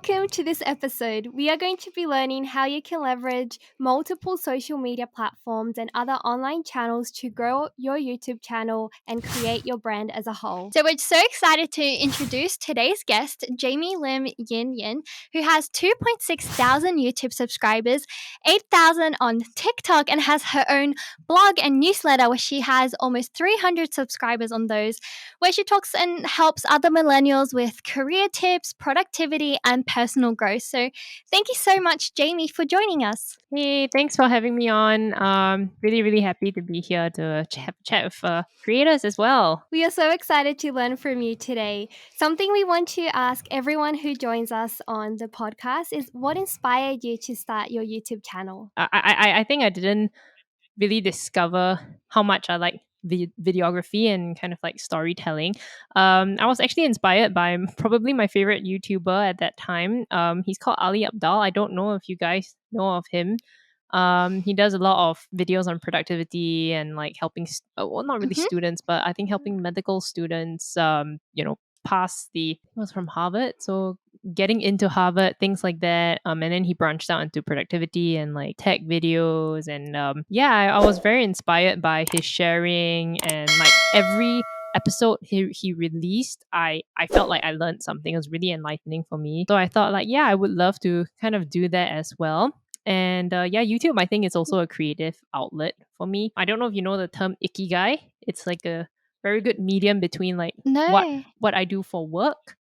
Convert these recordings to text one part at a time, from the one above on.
Welcome to this episode. We are going to be learning how you can leverage multiple social media platforms and other online channels to grow your YouTube channel and create your brand as a whole. So we're so excited to introduce today's guest, Jamie Lim Yin Yin, who has 2.6 thousand YouTube subscribers, 8,000 on TikTok, and has her own blog and newsletter where she has almost 300 subscribers on those, where she talks and helps other millennials with career tips, productivity, and personal growth. So thank you so much, Jamie, for joining us. Hey, thanks for having me on. Really happy to be here to have a chat with creators as well. We are so excited to learn from you today. Something we want to ask everyone who joins us on the podcast is what inspired you to start your YouTube channel? I think I didn't really discover how much I like videography and kind of like storytelling. I was actually inspired by probably my favorite YouTuber at that time. He's called Ali Abdal. I don't know if you guys know of him. He does a lot of videos on productivity and like helping, well, not really Mhm. students, but I think helping medical students, pass he was from Harvard. So getting into Harvard, things like that. And then he branched out into productivity and like tech videos. And I was very inspired by his sharing and like every episode he released, I felt like I learned something. It was really enlightening for me. So I thought like, yeah, I would love to kind of do that as well. And YouTube, I think, is also a creative outlet for me. I don't know if you know the term ikigai. It's like a very good medium between like what No. what I do for work.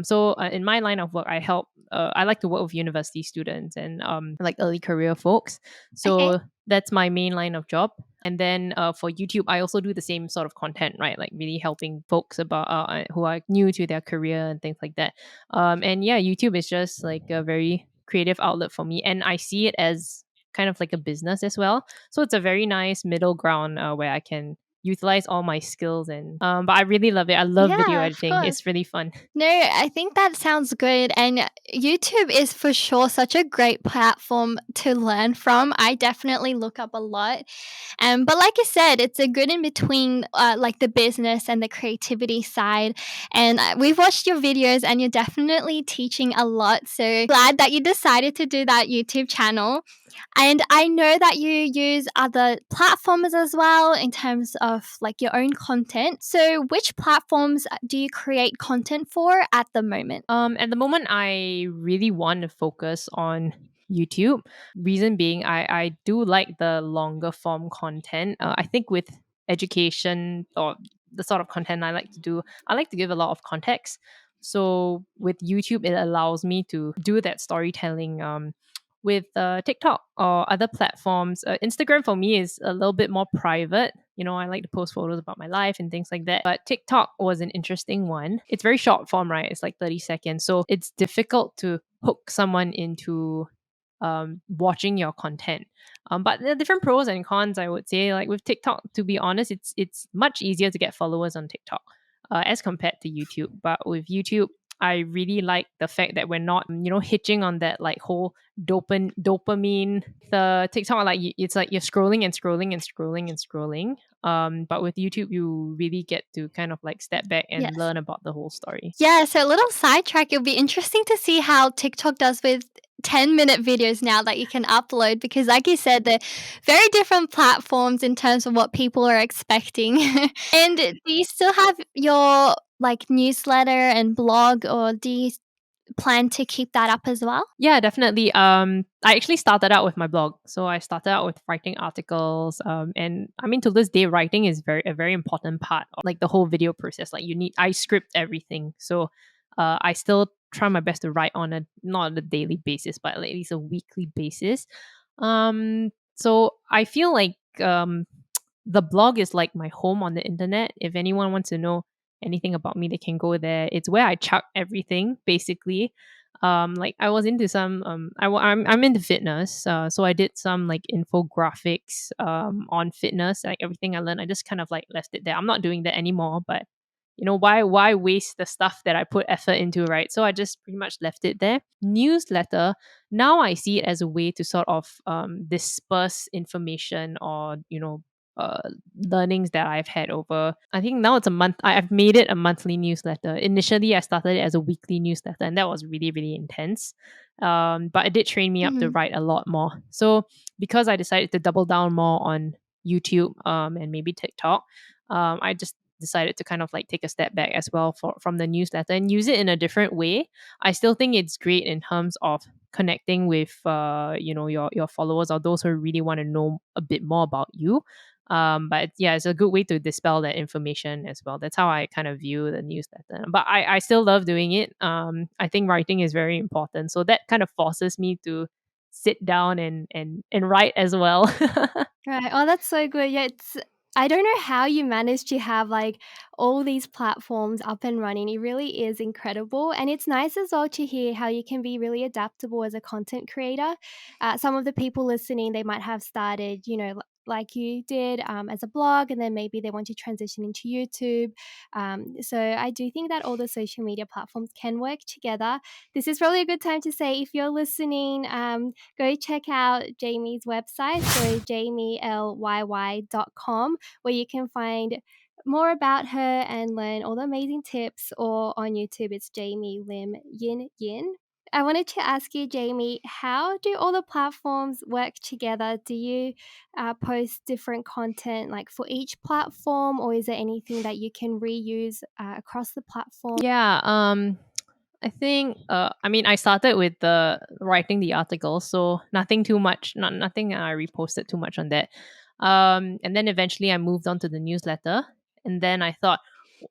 So in my line of work, I help. I like to work with university students and like early career folks. Okay. So that's my main line of job. And then for YouTube, I also do the same sort of content, right? Like really helping folks about who are new to their career and things like that. And yeah, YouTube is just like a very creative outlet for me, and I see it as kind of like a business as well. So it's a very nice middle ground where I can utilize all my skills and but I really love it. I love video Yeah, of editing. course. It's really fun. No, I think that sounds good. And YouTube is for sure such a great platform to learn from. I definitely look up a lot. But like you said, it's a good in between, like the business and the creativity side. And we've watched your videos, and you're definitely teaching a lot. So glad that you decided to do that YouTube channel. And I know that you use other platforms as well in terms of like your own content. So which platforms do you create content for at the moment? At the moment, I really want to focus on YouTube. Reason being, I do like the longer form content. I think with education or the sort of content I like to do, I like to give a lot of context. So with YouTube, it allows me to do that storytelling. With TikTok or other platforms, Instagram for me is a little bit more private. You know, I like to post photos about my life and things like that. But TikTok was an interesting one. It's very short form, right? It's like 30 seconds. So it's difficult to hook someone into watching your content. But there are different pros and cons, I would say. Like with TikTok, to be honest, it's much easier to get followers on TikTok as compared to YouTube. But with YouTube, I really like the fact that we're not, hitching on that like whole dopamine. The TikTok, like it's like you're scrolling and scrolling and scrolling and scrolling. But with YouTube, you really get to kind of like step back and Yes. learn about the whole story. Yeah, so a little sidetrack, it'll be interesting to see how TikTok does with 10-minute videos now that you can upload because like you said, they're very different platforms in terms of what people are expecting. And do you still have your like newsletter and blog, or do you plan to keep that up as well? Yeah, definitely. I actually started out with my blog. So I started out with writing articles. And I mean, to this day, writing is a very important part of like the whole video process. Like I script everything. So I still try my best to write on not on a daily basis, but at least a weekly basis. So I feel like the blog is like my home on the internet. If anyone wants to know anything about me, they can go there. It's where I chuck everything basically. Like I was into some I'm into fitness, so I did some like infographics on fitness. Like everything I learned, I just kind of like left it there. I'm not doing that anymore, but why waste the stuff that I put effort into, right? So I just pretty much left it there. Newsletter, now I see it as a way to sort of disperse information or learnings that I've had over. I think now it's a month. I've made it a monthly newsletter. Initially, I started it as a weekly newsletter, and that was really really intense. But it did train me up to Mhm. write a lot more. So because I decided to double down more on YouTube and maybe TikTok, I just decided to kind of like take a step back as well from the newsletter and use it in a different way. I still think it's great in terms of connecting with your followers or those who really want to know a bit more about you. But yeah, it's a good way to dispel that information as well. That's how I kind of view the newsletter. But I still love doing it. I think writing is very important. So that kind of forces me to sit down and write as well. Right. Oh, that's so good. Yeah, it's I don't know how you manage to have like all these platforms up and running. It really is incredible. And it's nice as well to hear how you can be really adaptable as a content creator. Some of the people listening, they might have started, like you did as a blog, and then maybe they want to transition into YouTube. So I do think that all the social media platforms can work together. This is probably a good time to say if you're listening, go check out Jamie's website, so jamielyy.com, where you can find more about her and learn all the amazing tips, or on YouTube, it's Jamie Lim Yin Yin. I wanted to ask you, Jamie, how do all the platforms work together? Do you post different content like for each platform, or is there anything that you can reuse across the platform? Yeah, I think I mean I started with the writing the article, so nothing too much, nothing I reposted too much on that. And then eventually I moved on to the newsletter, and then I thought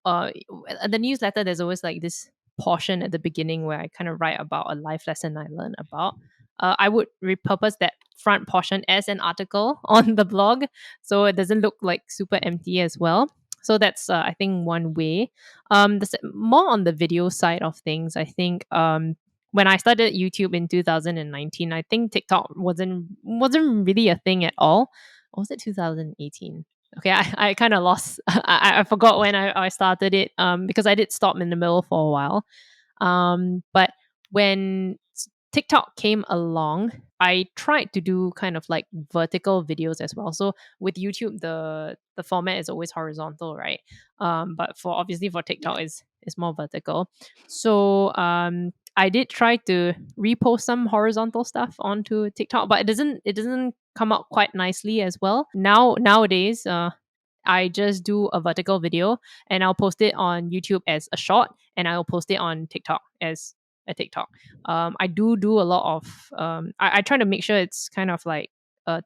the newsletter there's always like this portion at the beginning where I kind of write about a life lesson I learned about. I would repurpose that front portion as an article on the blog, so it doesn't look like super empty as well. So that's I think one way. More on the video side of things, I think when I started YouTube in 2019, I think TikTok wasn't really a thing at all. Or was it 2018? Okay, I kind of lost. I forgot when I started it because I did stop in the middle for a while. But when TikTok came along, I tried to do kind of like vertical videos as well. So with YouTube, the format is always horizontal, right? But for obviously for TikTok is more vertical. So I did try to repost some horizontal stuff onto TikTok, but it doesn't come out quite nicely as well. Nowadays, I just do a vertical video and I'll post it on YouTube as a short, and I'll post it on TikTok as a TikTok. I do a lot of I try to make sure it's kind of like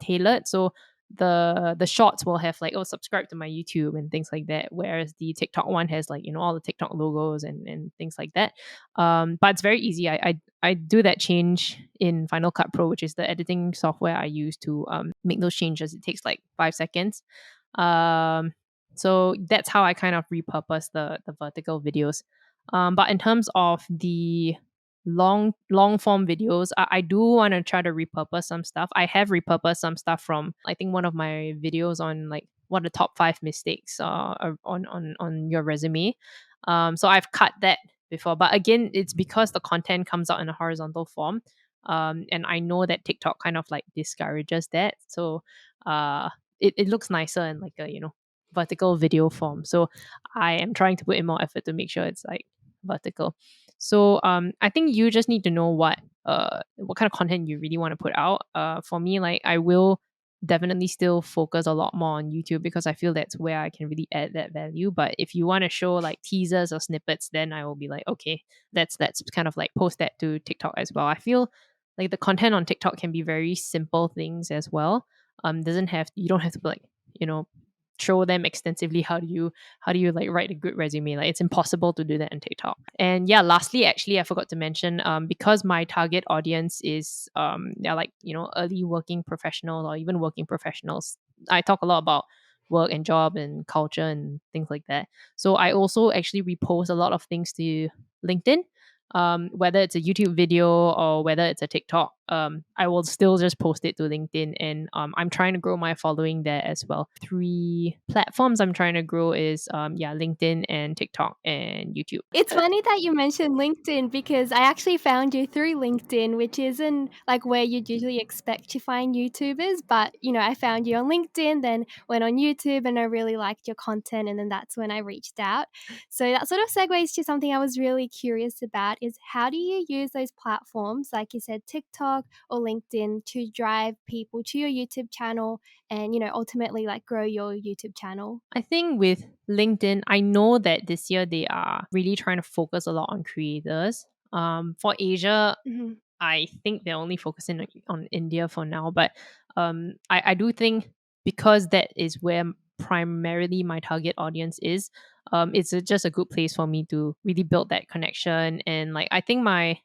tailored. So the shorts will have like, oh, subscribe to my YouTube and things like that, whereas the TikTok one has like all the TikTok logos and things like that. But it's very easy. I do that change in Final Cut Pro, which is the editing software I use to make those changes. It takes like 5 seconds. um so that's how I kind of repurpose the vertical videos. But in terms of the long form videos, I do want to try to repurpose some stuff. I have repurposed some stuff from I think one of my videos on like what are the top 5 mistakes on your resume. So I've cut that before, but again, it's because the content comes out in a horizontal form. And I know that TikTok kind of like discourages that. So uh it looks nicer in like a vertical video form. So I am trying to put in more effort to make sure it's like vertical. So I think you just need to know what kind of content you really want to put out. For me, like I will definitely still focus a lot more on YouTube because I feel that's where I can really add that value. But if you want to show like teasers or snippets, then I will be like, okay, that's kind of like post that to TikTok as well. I feel like the content on TikTok can be very simple things as well. Doesn't have you don't have to like you know show them extensively how do you like write a good resume. Like it's impossible to do that in TikTok. And yeah, lastly, actually I forgot to mention, because my target audience is they're like early working professionals or even working professionals. I talk a lot about work and job and culture and things like that. So I also actually repost a lot of things to LinkedIn, whether it's a YouTube video or whether it's a TikTok. I will still just post it to LinkedIn, and I'm trying to grow my following there as well. Three platforms I'm trying to grow is yeah, LinkedIn and TikTok and YouTube. It's funny that you mentioned LinkedIn because I actually found you through LinkedIn, which isn't like where you'd usually expect to find YouTubers. But, I found you on LinkedIn, then went on YouTube and I really liked your content. And then that's when I reached out. So that sort of segues to something I was really curious about is how do you use those platforms, like you said, TikTok or LinkedIn, to drive people to your YouTube channel and, ultimately like grow your YouTube channel? I think with LinkedIn, I know that this year they are really trying to focus a lot on creators. For Asia, Mhm. I think they're only focusing on India for now, but I do think because that is where primarily my target audience is, it's just a good place for me to really build that connection. And like, I think my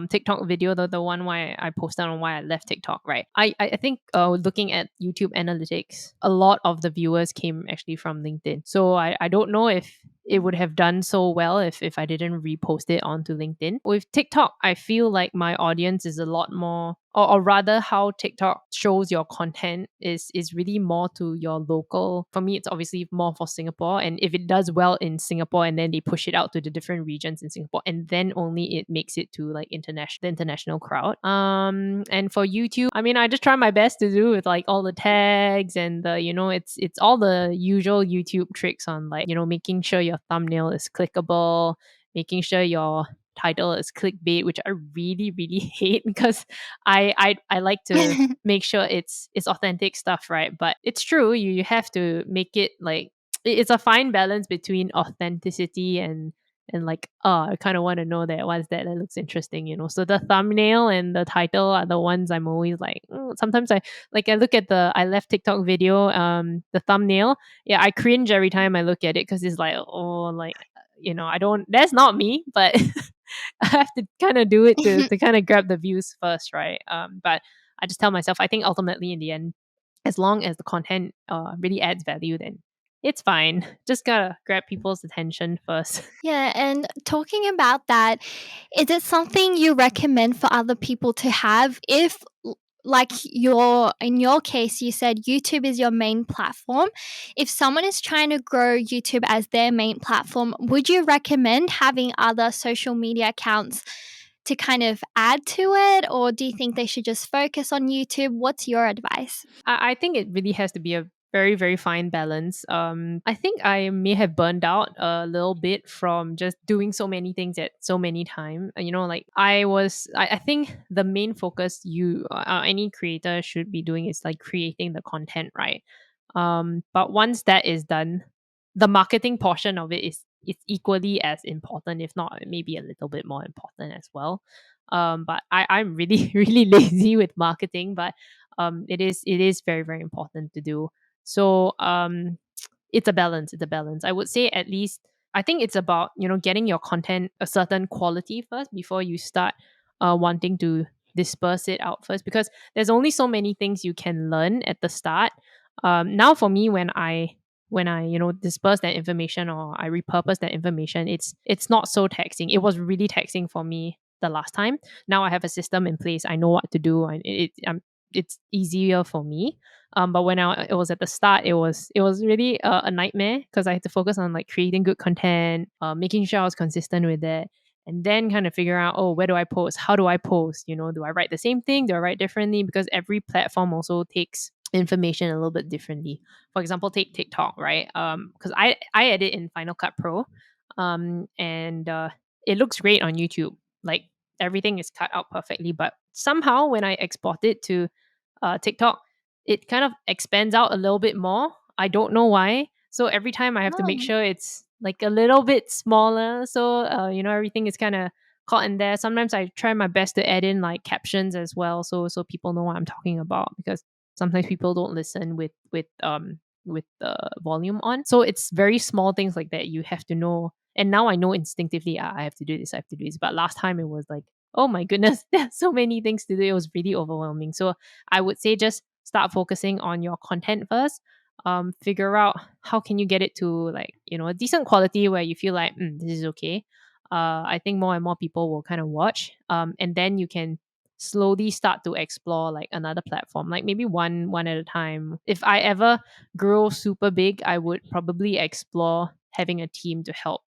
TikTok video, the one why I posted on why I left TikTok, right? I think looking at YouTube analytics, a lot of the viewers came actually from LinkedIn. So I don't know if it would have done so well if I didn't repost it onto LinkedIn. With TikTok, I feel like my audience is a lot more, or rather how TikTok shows your content is really more to your local. For me, it's obviously more for Singapore. And if it does well in Singapore and then they push it out to the different regions in Singapore, and then only it makes it to like the international crowd. And for YouTube, I mean, I just try my best to do with like all the tags and the, it's all the usual YouTube tricks on like, making sure your thumbnail is clickable, making sure your title is clickbait, which I really, really hate because I like to make sure it's authentic stuff, right? But it's true, you have to make it like it's a fine balance between authenticity and like, oh, I kind of want to know that what's that looks interesting, so the thumbnail and the title are the ones I'm always like, sometimes I look at the I left TikTok video, the thumbnail, yeah, I cringe every time I look at it because it's like, oh, like, I don't, that's not me, but I have to kind of do it to kind of grab the views first, right? But I just tell myself, I think ultimately in the end, as long as the content really adds value, then it's fine. Just gotta grab people's attention first. Yeah, and talking about that, is it something you recommend for other people to have if like your in your case you said YouTube is your main platform. If someone is trying to grow YouTube as their main platform, would you recommend having other social media accounts to kind of add to it, or do you think they should just focus on YouTube? What's your advice? I think it really has to be a very, very fine balance. I think I may have burned out a little bit from just doing so many things at so many time. Like I think the main focus any creator should be doing is like creating the content, right? But once that is done, the marketing portion of it is equally as important, if not maybe a little bit more important as well. But I'm really, really lazy with marketing, but it is very, very important to do. So it's a balance. It's a balance. I would say at least I think it's about getting your content a certain quality first before you start wanting to disperse it out first, because there's only so many things you can learn at the start. Now for me, when I disperse that information or I repurpose that information, it's not so taxing. It was really taxing for me the last time. Now I have a system in place. I know what to do, and it's easier for me. But when it was at the start, it was really a nightmare because I had to focus on like creating good content, making sure I was consistent with it, and then kind of figure out, oh, where do I post? How do I post? Do I write the same thing? Do I write differently? Because every platform also takes information a little bit differently. For example, take TikTok, right? Because I edit in Final Cut Pro, and it looks great on YouTube. Like everything is cut out perfectly, but somehow when I export it to TikTok, it kind of expands out a little bit more. I don't know why. So every time I have to make Oh. sure it's like a little bit smaller. So everything is kind of caught in there. Sometimes I try my best to add in like captions as well, so people know what I'm talking about, because sometimes people don't listen with the volume on. So it's very small things like that you have to know. And now I know instinctively, I have to do this, I have to do this. But last time it was like, oh my goodness, there's so many things to do. It was really overwhelming. So I would say just start focusing on your content first. Figure out how can you get it to like a decent quality where you feel like, this is okay. I think more and more people will kind of watch. And then you can slowly start to explore like another platform, like maybe one at a time. If I ever grow super big, I would probably explore having a team to help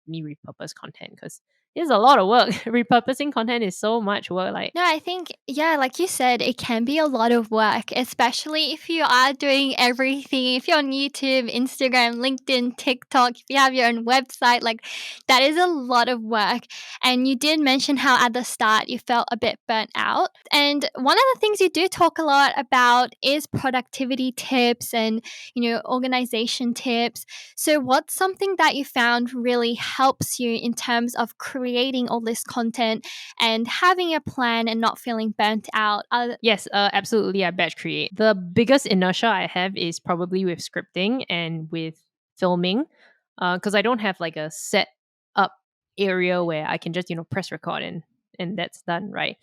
me repurpose content, because it's a lot of work. Repurposing content is so much work. Like, No, I think, yeah, like you said, it can be a lot of work, especially if you are doing everything. If you're on YouTube, Instagram, LinkedIn, TikTok, if you have your own website, like that is a lot of work. And you did mention how at the start you felt a bit burnt out. And one of the things you do talk a lot about is productivity tips and, organization tips. So, what's something that you found really helps you in terms of creating all this content and having a plan and not feeling burnt out? yes, absolutely. I batch create. The biggest inertia I have is probably with scripting and with filming, because I don't have like a set up area where I can just press record and that's done, right?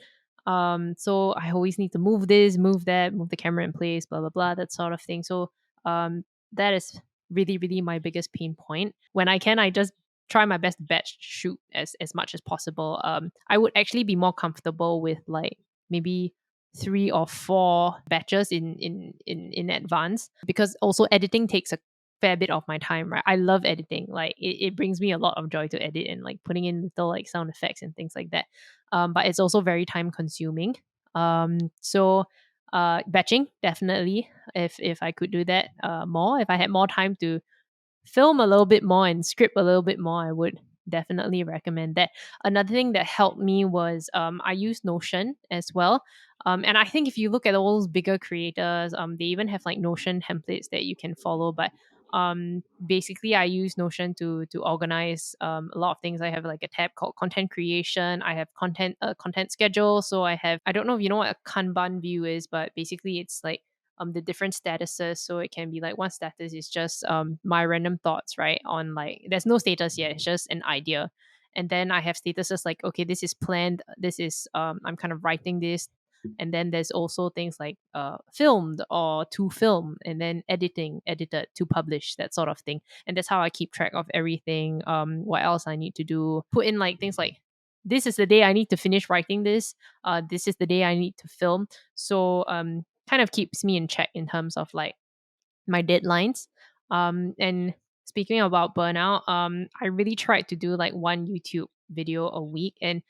So I always need to move this, move that, move the camera in place, blah blah blah, that sort of thing. So um, that is really really my biggest pain point. When I can, I just try my best to batch shoot as much as possible. I would actually be more comfortable with like maybe 3 or 4 batches in advance, because also editing takes a fair bit of my time, right? I love editing. Like it brings me a lot of joy to edit and like putting in little like sound effects and things like that. But it's also very time consuming. So batching, definitely. If I could do that more, if I had more time to film a little bit more and script a little bit more, I would definitely recommend that. Another thing that helped me was I use Notion as well. And I think if you look at all those bigger creators, they even have like Notion templates that you can follow. But basically, I use Notion to organize a lot of things. I have like a tab called content creation. I have content schedule. So I don't know if you know what a Kanban view is, but basically it's like the different statuses. So it can be like one status is just my random thoughts, right? On like there's no status yet, it's just an idea. And then I have statuses like, okay, this is planned, this is I'm kind of writing this. And then there's also things like filmed or to film, and then edited to publish, that sort of thing. And that's how I keep track of everything. What else I need to do, put in like things like, this is the day I need to finish writing this, this is the day I need to film. So kind of keeps me in check in terms of like my deadlines. And speaking about burnout, I really tried to do like one YouTube video a week, and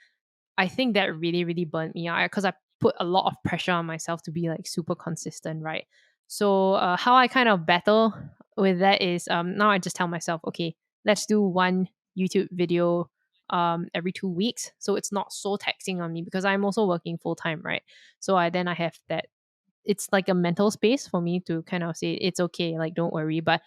I think that really, really burnt me out, because I put a lot of pressure on myself to be like super consistent, right? So how I kind of battle with that is now I just tell myself, okay, let's do one YouTube video every 2 weeks, so it's not so taxing on me, because I'm also working full time, right? So I have that, it's like a mental space for me to kind of say it's okay, like don't worry. But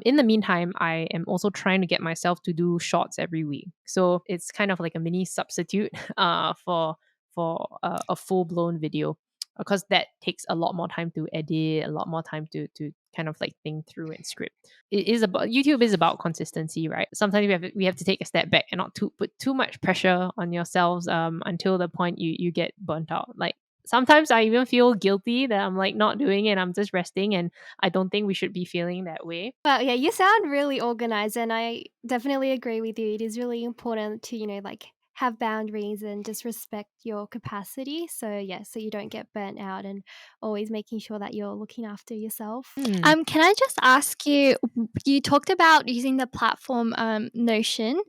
in the meantime, I am also trying to get myself to do shorts every week, so it's kind of like a mini substitute for a full blown video, because that takes a lot more time to edit, a lot more time to kind of like think through and script. It is about, YouTube is about consistency, right? Sometimes we have to take a step back and not to put too much pressure on yourselves until the point you get burnt out. Like sometimes I even feel guilty that I'm like not doing it, I'm just resting, and I don't think we should be feeling that way. Well, yeah, you sound really organized, and I definitely agree with you. It is really important to, like have boundaries and just respect your capacity. So, yeah, so you don't get burnt out, and always making sure that you're looking after yourself. Hmm. Can I just ask you? You talked about using the platform Notion.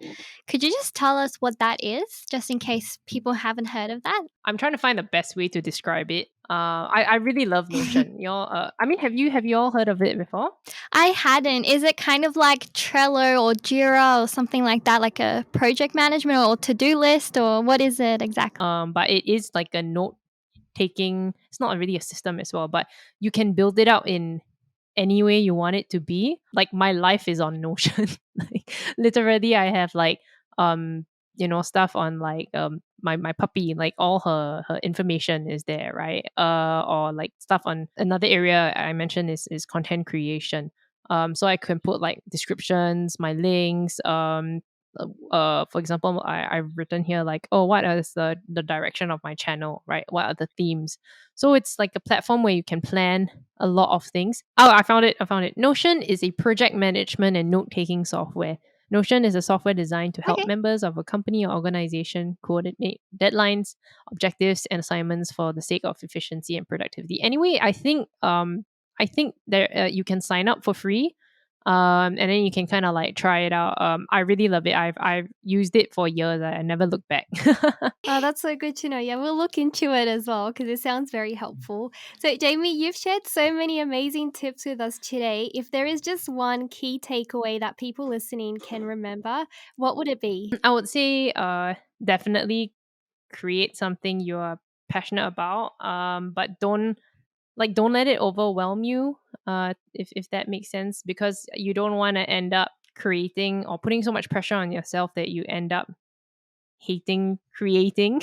Could you just tell us what that is, just in case people haven't heard of that? I'm trying to find the best way to describe it. I really love Notion. Y'all, I mean, have you all heard of it before? I hadn't. Is it kind of like Trello or Jira or something like that, like a project management or to do list, or what is it exactly? But it is like a note taking. It's not really a system as well, but you can build it out in any way you want it to be. Like my life is on Notion. Like literally, I have like um stuff on like my puppy, like all her information is there, right? Or like stuff on another area I mentioned is content creation. So I can put like descriptions, my links, for example, I've written here like, oh, what is the direction of my channel, right? What are the themes? So it's like a platform where you can plan a lot of things. Oh, I found it. Notion is a project management and note taking software. Notion is a software designed to help Okay. members of a company or organization coordinate deadlines, objectives, and assignments for the sake of efficiency and productivity. Anyway, I think there you can sign up for free, and then you can kind of like try it out. I really love it. I've used it for years. I never looked back. Oh, that's so good to know. Yeah, we'll look into it as well because it sounds very helpful. So, Jamie, you've shared so many amazing tips with us today. If there is just one key takeaway that people listening can remember, what would it be? I would say definitely create something you're passionate about, but don't let it overwhelm you, if that makes sense, because you don't want to end up creating or putting so much pressure on yourself that you end up hating creating.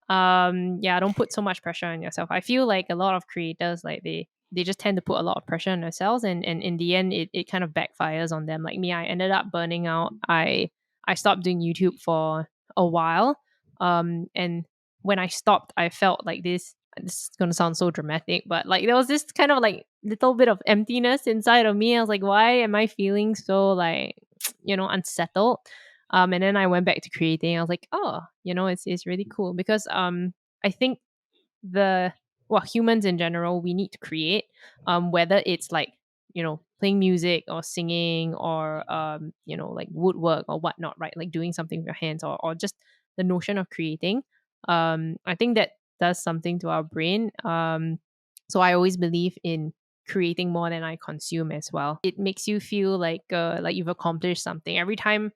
Yeah, don't put so much pressure on yourself. I feel like a lot of creators, like they just tend to put a lot of pressure on themselves, and in the end it kind of backfires on them. Like me, I ended up burning out. I stopped doing YouTube for a while, and when I stopped, I felt like this is gonna sound so dramatic, but like there was this kind of like little bit of emptiness inside of me. I was like, why am I feeling so like unsettled? And then I went back to creating. I was like, oh, it's really cool because I think the humans in general, we need to create, whether it's like playing music or singing or like woodwork or whatnot, right? Like doing something with your hands, or just the notion of creating. I think that does something to our brain. So I always believe in creating more than I consume as well. It makes you feel like you've accomplished something every time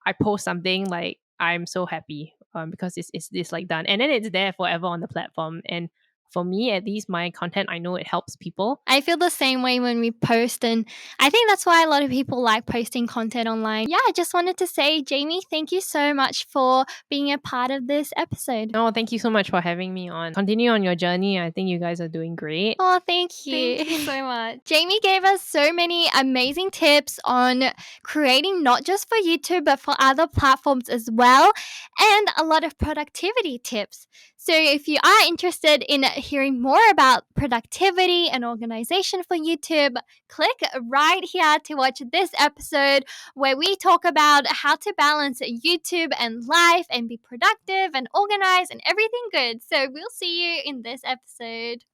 I post something. Like I'm so happy, because it's like done, and then it's there forever on the platform. And for me, at least, my content, I know it helps people. I feel the same way when we post, and I think that's why a lot of people like posting content online. Yeah, I just wanted to say, Jamie, thank you so much for being a part of this episode. Oh, thank you so much for having me on. Continue on your journey. I think you guys are doing great. Oh, thank you. Thank you so much. Jamie gave us so many amazing tips on creating not just for YouTube, but for other platforms as well, and a lot of productivity tips. So, if you are interested in hearing more about productivity and organization for YouTube, click right here to watch this episode where we talk about how to balance YouTube and life and be productive and organized and everything good. So, we'll see you in this episode.